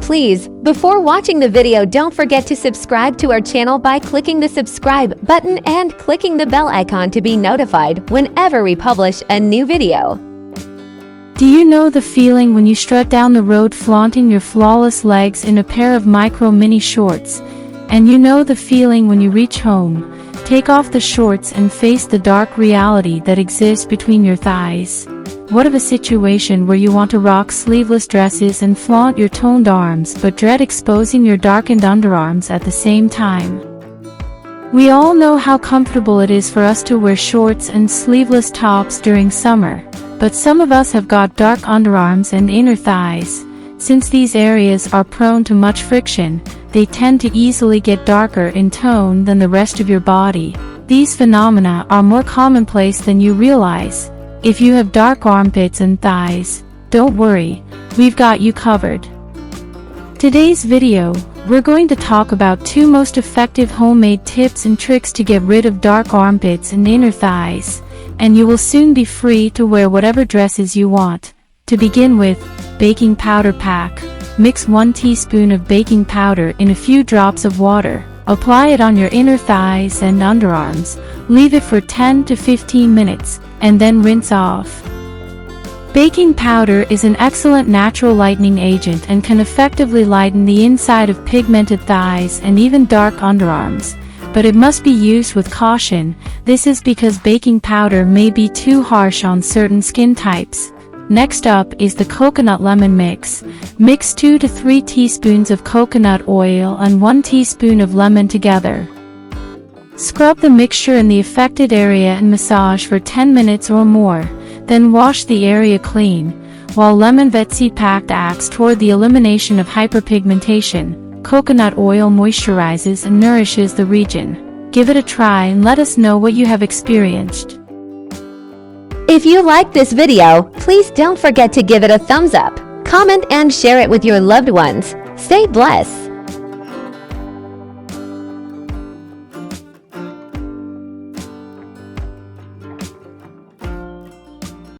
Please, before watching the video, don't forget to subscribe to our channel by clicking the subscribe button and clicking the bell icon to be notified whenever we publish a new video. Do you know the feeling when you strut down the road flaunting your flawless legs in a pair of mini shorts? And you know the feeling when you reach home, take off the shorts and face the dark reality that exists between your thighs? What of a situation where you want to rock sleeveless dresses and flaunt your toned arms but dread exposing your darkened underarms at the same time? We all know how comfortable it is for us to wear shorts and sleeveless tops during summer, but some of us have got dark underarms and inner thighs. Since these areas are prone to much friction, they tend to easily get darker in tone than the rest of your body. These phenomena are more commonplace than you realize. If you have dark armpits and thighs, don't worry, we've got you covered. Today's video, we're going to talk about 2 most effective homemade tips and tricks to get rid of dark armpits and inner thighs, and you will soon be free to wear whatever dresses you want. To begin with, baking powder pack. Mix 1 teaspoon of baking powder in a few drops of water. Apply it on your inner thighs and underarms. Leave it for 10 to 15 minutes, and then rinse off. Baking powder is an excellent natural lightening agent and can effectively lighten the inside of pigmented thighs and even dark underarms. But it must be used with caution. This is because baking powder may be too harsh on certain skin types. Next up is the coconut lemon mix. Mix 2 to 3 teaspoons of coconut oil and 1 teaspoon of lemon together. Scrub the mixture in the affected area and massage for 10 minutes or more, then wash the area clean. While lemon vetseed pack acts toward the elimination of hyperpigmentation, coconut oil moisturizes and nourishes the region. Give it a try and let us know what you have experienced. If you liked this video, please don't forget to give it a thumbs up, comment and share it with your loved ones. Stay blessed.